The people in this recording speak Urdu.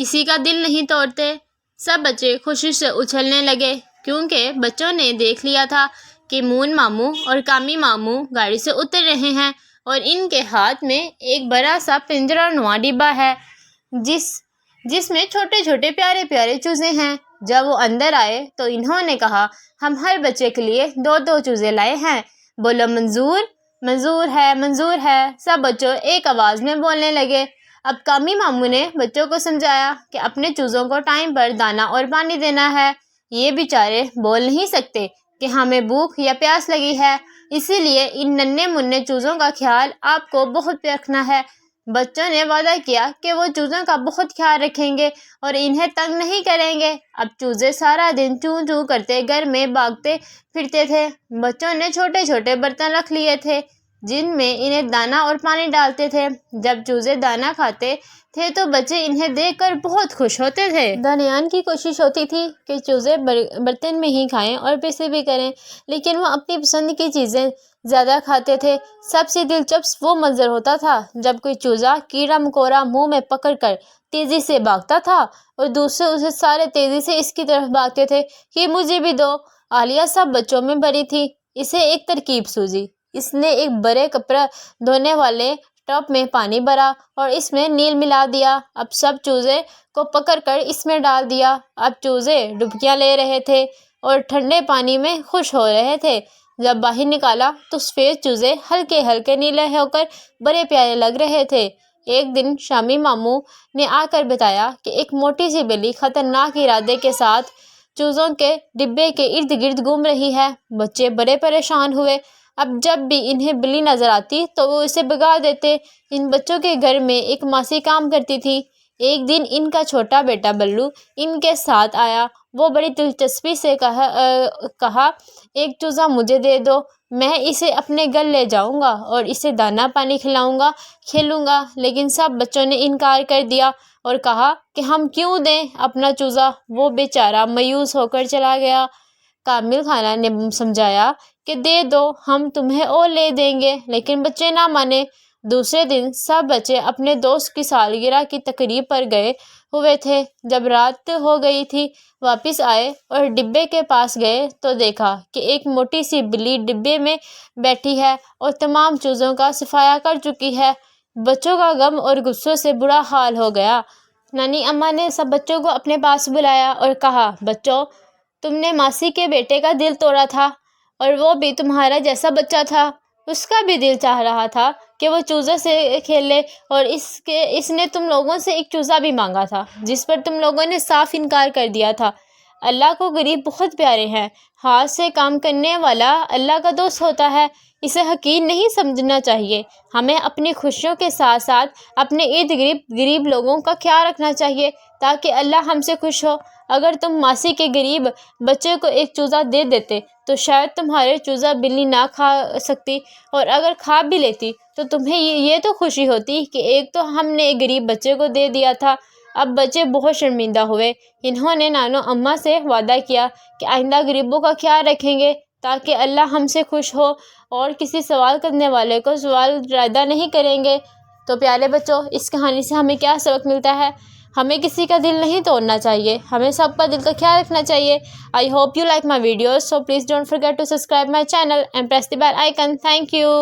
کسی کا دل نہیں توڑتے۔ سب بچے خوشی سے اچھلنے لگے کیونکہ بچوں نے دیکھ لیا تھا کہ مون ماموں اور کامی ماموں گاڑی سے اتر رہے ہیں اور ان کے ہاتھ میں ایک بڑا سا پنجرہ نما ڈبہ ہے جس میں چھوٹے چھوٹے پیارے پیارے چوزے ہیں۔ جب وہ اندر آئے تو انہوں نے کہا، ہم ہر بچے کے لیے 2 چوزے لائے ہیں، بولو منظور؟ منظور ہے، منظور ہے، سب بچوں ایک آواز میں بولنے لگے۔ اب کامی ماموں نے بچوں کو سمجھایا کہ اپنے چوزوں کو ٹائم پر دانا اور پانی دینا ہے۔ یہ بیچارے بول نہیں سکتے کہ ہمیں بھوک یا پیاس لگی ہے، اسی لیے ان ننھے منھے چوزوں کا خیال آپ کو بہت رکھنا ہے۔ بچوں نے وعدہ کیا کہ وہ چوزوں کا بہت خیال رکھیں گے اور انہیں تنگ نہیں کریں گے۔ اب چوزے سارا دن چوں چوں کرتے گھر میں بھاگتے پھرتے تھے۔ بچوں نے چھوٹے چھوٹے برتن رکھ لیے تھے جن میں انہیں دانا اور پانی ڈالتے تھے۔ جب چوزے دانا کھاتے تھے تو بچے انہیں دیکھ کر بہت خوش ہوتے تھے۔ دانیال کی کوشش ہوتی تھی کہ چوزے برتن میں ہی کھائیں اور پیسے بھی کریں، لیکن وہ اپنی پسند کی چیزیں زیادہ کھاتے تھے۔ سب سے دلچسپ وہ منظر ہوتا تھا جب کوئی چوزا کیڑا مکوڑا منہ میں پکڑ کر تیزی سے بھاگتا تھا اور دوسرے اسے سارے تیزی سے اس کی طرف بھاگتے تھے کہ مجھے بھی دو۔ عالیہ سب بچوں میں بڑی تھی، اسے ایک ترکیب سوجی۔ اس نے ایک بڑے کپڑا دھونے والے ٹب میں پانی بھرا اور اس میں نیل ملا دیا۔ اب سب چوزے کو پکڑ کر اس میں ڈال دیا۔ اب چوزے ڈبکیاں لے رہے تھے اور ٹھنڈے پانی میں خوش ہو رہے تھے۔ جب باہر نکالا تو سفید چوزے ہلکے ہلکے نیلے ہو کر بڑے پیارے لگ رہے تھے۔ ایک دن شامی ماموں نے آ کر بتایا کہ ایک موٹی سی بلی خطرناک ارادے کے ساتھ چوزوں کے ڈبے کے ارد گرد گھوم رہی ہے۔ بچے بڑے پریشان ہوئے۔ اب جب بھی انہیں بلی نظر آتی تو وہ اسے بھگا دیتے۔ ان بچوں کے گھر میں ایک ماسی کام کرتی تھی۔ ایک دن ان کا چھوٹا بیٹا بلو ان کے ساتھ آیا۔ وہ بڑی دلچسپی سے کہا، ایک چوزا مجھے دے دو، میں اسے اپنے گھر لے جاؤں گا اور اسے دانا پانی کھلاؤں گا، کھیلوں گا۔ لیکن سب بچوں نے انکار کر دیا اور کہا کہ ہم کیوں دیں اپنا چوزا؟ وہ بیچارہ مایوس ہو کر چلا گیا۔ کامل خانہ نے سمجھایا کہ دے دو، ہم تمہیں اور لے دیں گے، لیکن بچے نہ مانے۔ دوسرے دن سب بچے اپنے دوست کی سالگرہ کی تقریب پر گئے ہوئے تھے۔ جب رات ہو گئی تھی واپس آئے اور ڈبے کے پاس گئے تو دیکھا کہ ایک موٹی سی بلی ڈبے میں بیٹھی ہے اور تمام چوزوں کا صفایا کر چکی ہے۔ بچوں کا غم اور غصے سے برا حال ہو گیا۔ نانی اماں نے سب بچوں کو اپنے پاس بلایا اور کہا، بچوں، تم نے ماسی کے بیٹے کا دل توڑا تھا اور وہ بھی تمہارا جیسا بچہ تھا۔ اس کا بھی دل چاہ رہا تھا کہ وہ چوزے سے کھیلے اور اس نے تم لوگوں سے ایک چوزا بھی مانگا تھا جس پر تم لوگوں نے صاف انکار کر دیا تھا۔ اللہ کو غریب بہت پیارے ہیں۔ ہاتھ سے کام کرنے والا اللہ کا دوست ہوتا ہے، اسے حقیر نہیں سمجھنا چاہیے۔ ہمیں اپنی خوشیوں کے ساتھ ساتھ اپنے ارد گرد غریب لوگوں کا خیال رکھنا چاہیے تاکہ اللہ ہم سے خوش ہو۔ اگر تم ماسی کے غریب بچے کو ایک چوزا دے دیتے تو شاید تمہارے چوزا بلی نہ کھا سکتی، اور اگر کھا بھی لیتی تو تمہیں یہ تو خوشی ہوتی کہ ایک تو ہم نے ایک غریب بچے کو دے دیا تھا۔ اب بچے بہت شرمندہ ہوئے۔ انہوں نے نانو اماں سے وعدہ کیا کہ آئندہ غریبوں کا خیال رکھیں گے تاکہ اللہ ہم سے خوش ہو، اور کسی سوال کرنے والے کو سوال رائدہ نہیں کریں گے۔ تو پیارے بچوں، اس کہانی سے ہمیں کیا سبق ملتا ہے؟ ہمیں کسی کا دل نہیں توڑنا چاہیے، ہمیں سب کا دل کا خیال رکھنا چاہیے۔ I hope you like my videos, so please don't forget to subscribe my channel and press the bell icon. Thank you.